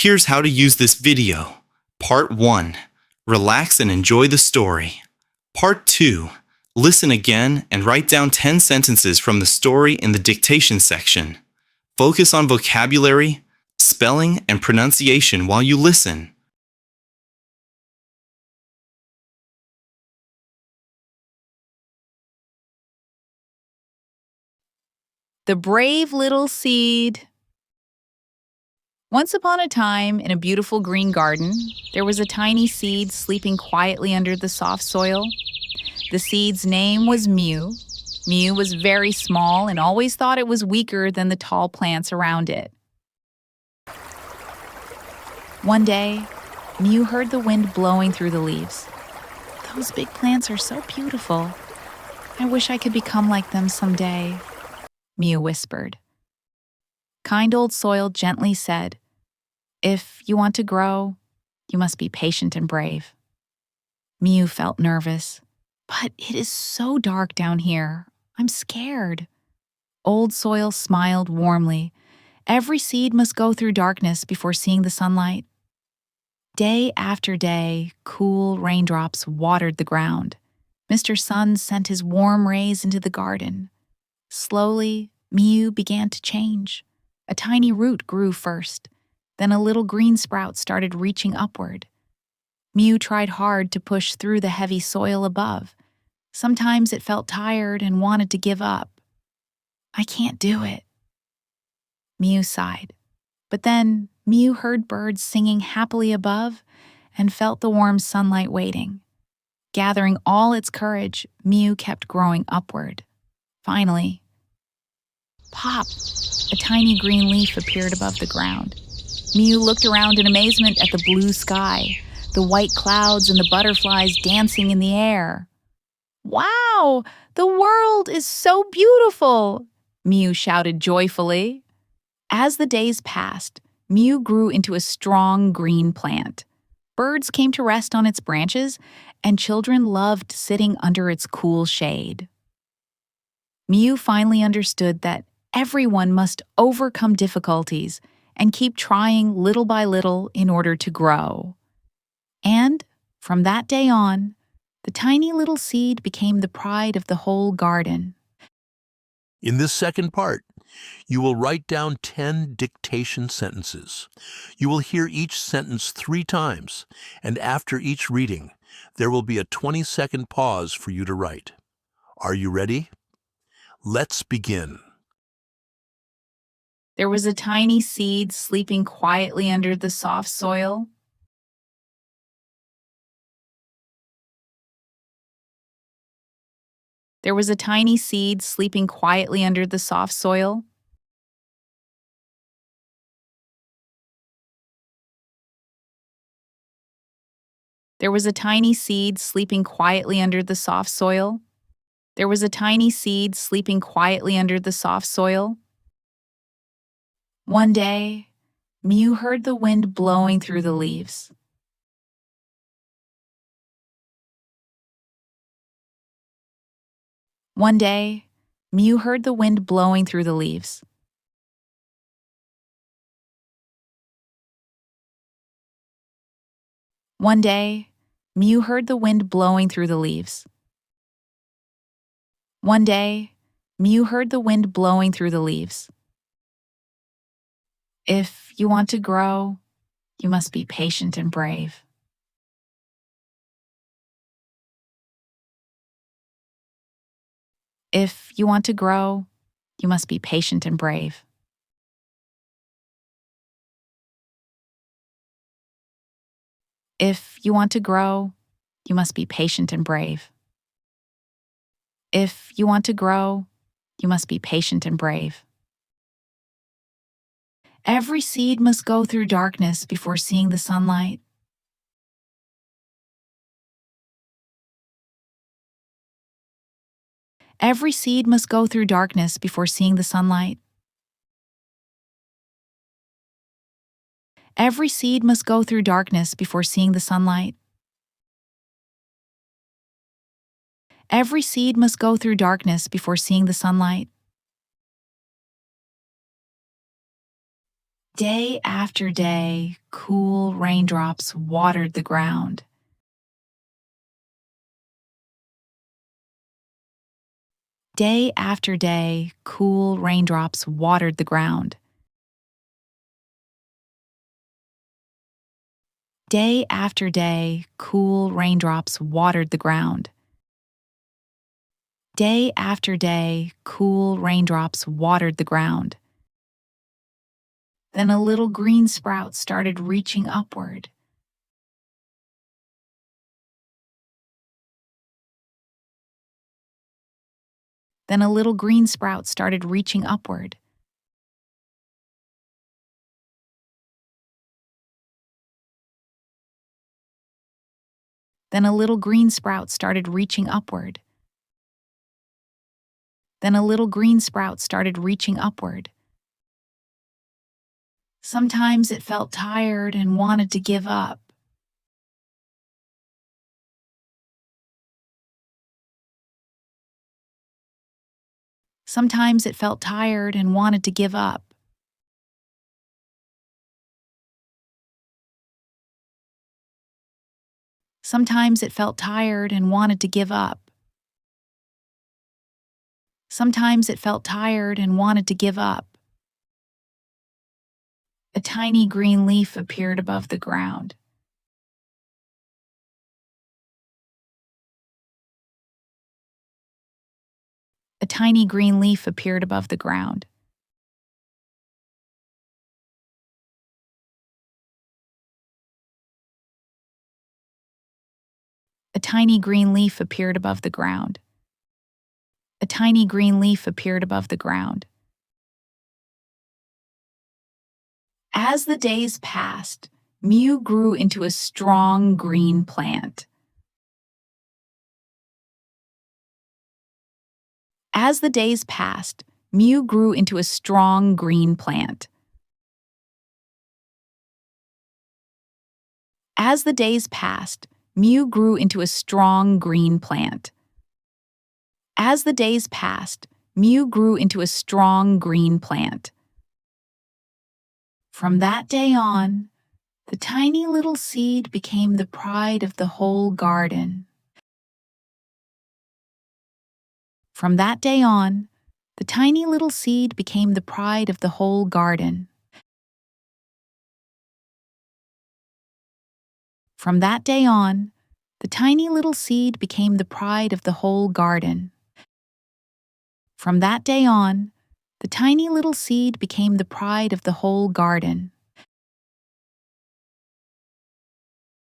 Here's how to use this video. Part 1. Relax and enjoy the story. Part 2. Listen again and write down 10 sentences from the story in the dictation section. Focus on vocabulary, spelling, and pronunciation while you listen. The brave little seed. Once upon a time, in a beautiful green garden, there was a tiny seed sleeping quietly under the soft soil. The seed's name was Mew. Mew was very small and always thought it was weaker than the tall plants around it. One day, Mew heard the wind blowing through the leaves. "Those big plants are so beautiful. I wish I could become like them someday," Mew whispered. Kind old soil gently said, "If you want to grow, you must be patient and brave." Mew felt nervous. "But it is so dark down here. I'm scared." Old soil smiled warmly. Every seed must go through darkness before seeing the sunlight. Day after day, cool raindrops watered the ground. Mr. Sun sent his warm rays into the garden. Slowly, Mew began to change. A tiny root grew first. Then a little green sprout started reaching upward. Mew tried hard to push through the heavy soil above. Sometimes it felt tired and wanted to give up. "I can't do it," Mew sighed. But then Mew heard birds singing happily above and felt the warm sunlight waiting. Gathering all its courage, Mew kept growing upward. Finally, pop! A tiny green leaf appeared above the ground. Mew looked around in amazement at the blue sky, the white clouds and the butterflies dancing in the air. "Wow! The world is so beautiful!" Mew shouted joyfully. As the days passed, Mew grew into a strong green plant. Birds came to rest on its branches, and children loved sitting under its cool shade. Mew finally understood that everyone must overcome difficulties and keep trying little by little in order to grow. And from that day on, the tiny little seed became the pride of the whole garden. In this second part, you will write down 10 dictation sentences. You will hear each sentence 3 times, and after each reading, there will be a 20-second pause for you to write. Are you ready? Let's begin. There was a tiny seed sleeping quietly under the soft soil. There was a tiny seed sleeping quietly under the soft soil. There was a tiny seed sleeping quietly under the soft soil. There was a tiny seed sleeping quietly under the soft soil. One day, Mew heard the wind blowing through the leaves. One day, Mew heard the wind blowing through the leaves. One day, Mew heard the wind blowing through the leaves. One day, Mew heard the wind blowing through the leaves. If you want to grow, you must be patient and brave. If you want to grow, you must be patient and brave. If you want to grow, you must be patient and brave. If you want to grow, you must be patient and brave. Every seed must go through darkness before seeing the sunlight. Every seed must go through darkness before seeing the sunlight. Every seed must go through darkness before seeing the sunlight. Every seed must go through darkness before seeing the sunlight. Day after day, cool raindrops watered the ground. Day after day, cool raindrops watered the ground. Day after day, cool raindrops watered the ground. Day after day, cool raindrops watered the ground. Then a little green sprout started reaching upward. Then a little green sprout started reaching upward. Then a little green sprout started reaching upward. Then a little green sprout started reaching upward. Sometimes it felt tired and wanted to give up. Sometimes it felt tired and wanted to give up. Sometimes it felt tired and wanted to give up. Sometimes it felt tired and wanted to give up. A tiny green leaf appeared above the ground. A tiny green leaf appeared above the ground. A tiny green leaf appeared above the ground. A tiny green leaf appeared above the ground. As the days passed, Mew grew into a strong green plant. As the days passed, Mew grew into a strong green plant. As the days passed, Mew grew into a strong green plant. As the days passed, Mew grew into a strong green plant. From that day on, the tiny little seed became the pride of the whole garden. From that day on, the tiny little seed became the pride of the whole garden. From that day on, the tiny little seed became the pride of the whole garden. From that day on, the tiny little seed became the pride of the whole garden.